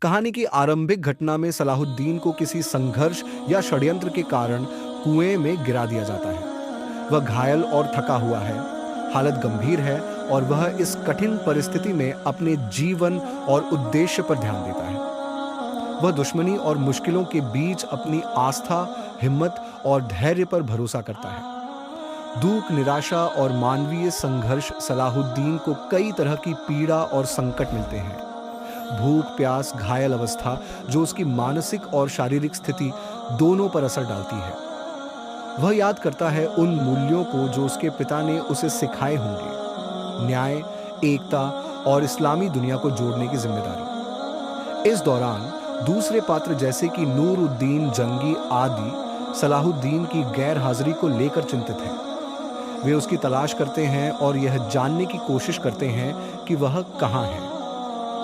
कहानी की आरंभिक घटना में सलाहुद्दीन को किसी संघर्ष या षड्यंत्र के कारण कुएं में गिरा दिया जाता है। वह घायल और थका हुआ है, हालत गंभीर है और वह इस कठिन परिस्थिति में अपने जीवन और उद्देश्य पर ध्यान देता है। वह दुश्मनी और मुश्किलों के बीच अपनी आस्था, हिम्मत और धैर्य पर भरोसा करता है। दुख, निराशा और मानवीय संघर्ष सलाहुद्दीन को कई तरह की पीड़ा और संकट मिलते हैं। भूख, प्यास, घायल अवस्था जो उसकी मानसिक और शारीरिक स्थिति दोनों पर असर डालती है। वह याद करता है उन मूल्यों को जो उसके पिता ने उसे सिखाए होंगे, न्याय, एकता और इस्लामी दुनिया को जोड़ने की जिम्मेदारी। इस दौरान दूसरे पात्र जैसे कि नूरुद्दीन जंगी आदि सलाहुद्दीन की गैर हाजिरी को लेकर चिंतित हैं। वे उसकी तलाश करते हैं और यह जानने की कोशिश करते हैं कि वह कहाँ है।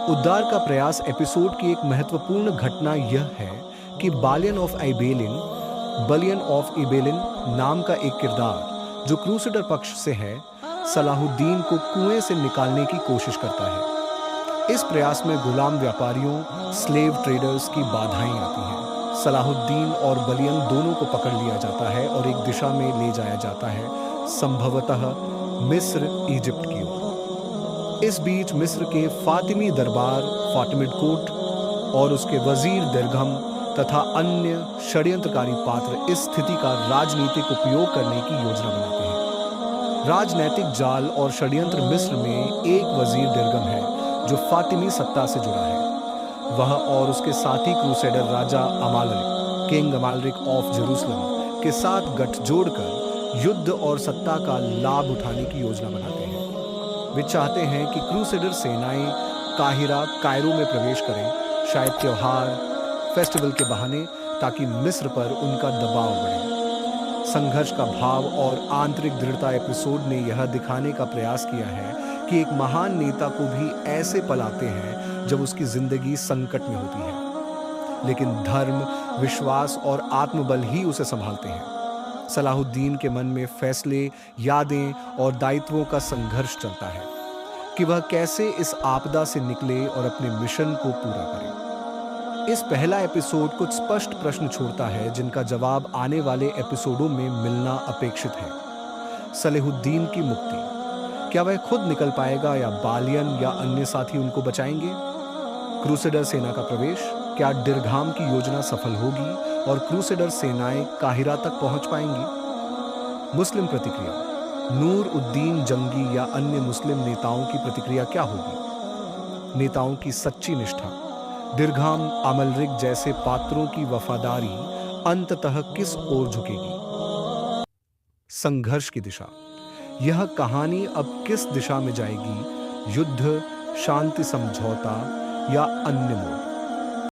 उद्धार का प्रयास एपिसोड की एक महत्वपूर्ण घटना यह है कि बलियन ऑफ इबेलिन नाम का एक किरदार जो क्रूसेडर पक्ष से है, सलाहुद्दीन को कुएं से निकालने की कोशिश करता है। इस प्रयास में गुलाम व्यापारियों, स्लेव ट्रेडर्स की बाधाएं आती हैं। सलाहुद्दीन और बलियन दोनों को पकड़ लिया जाता है और एक दिशा में ले जाया जाता है, संभवतः मिस्र, इजिप्ट की ओर। इस बीच मिस्र के फातिमी दरबार, फातिमिड कोर्ट और उसके वजीर दिरघम तथा अन्य षड्यंत्रकारी पात्र इस स्थिति का राजनीतिक उपयोग करने की योजना बनाते हैं। राजनैतिक जाल और षड्यंत्र मिस्र में एक वजीर दिरघम है जो फातिमी सत्ता से जुड़ा है। वह और उसके साथी crusader Raja Amalric, king Amalric of Jerusalem के साथ गठजोड़ कर युद्ध और सत्ता का लाभ उठाने की योजना बनाते हैं। वे चाहते हैं कि क्रूसेडर सेनाएं कायरो में प्रवेश करें, शायद त्योहार, फेस्टिवल के बहाने, ताकि मिस्र पर उनका दबाव बढ़े। संघर्ष का भाव और आंतरिक दृढ़ता एपिसोड ने यह दिखाने का प्रयास किया है कि एक महान नेता को भी ऐसे पल आते हैं जब उसकी जिंदगी संकट में होती है, लेकिन धर्म, विश्वास और आत्मबल ही उसे संभालते हैं। सलाहुद्दीन के मन में फैसले, यादें और दायित्वों का संघर्ष चलता है कि वह कैसे इस आपदा से निकले और अपने मिशन को पूरा करे। इस पहला एपिसोड कुछ स्पष्ट प्रश्न छोड़ता है जिनका जवाब आने वाले एपिसोडों में मिलना अपेक्षित है। सलाहुद्दीन की मुक्ति, क्या वह खुद निकल पाएगा या बालियन या अन्य साथी उनको बचाएंगे? क्रूसेडर सेना का प्रवेश, क्या दिरघाम की योजना सफल होगी और क्रूसेडर सेनाएं काहिरा तक पहुंच पाएंगी? मुस्लिम प्रतिक्रिया, नूरुद्दीन जंगी या अन्य मुस्लिम नेताओं की प्रतिक्रिया क्या होगी? नेताओं की सच्ची निष्ठा, दिरघाम, अमलरिक जैसे पात्रों की वफादारी अंततः किस ओर झुकेगी? संघर्ष की दिशा, यह कहानी अब किस दिशा में जाएगी? युद्ध, शांति समझौता या अन्य मोड़?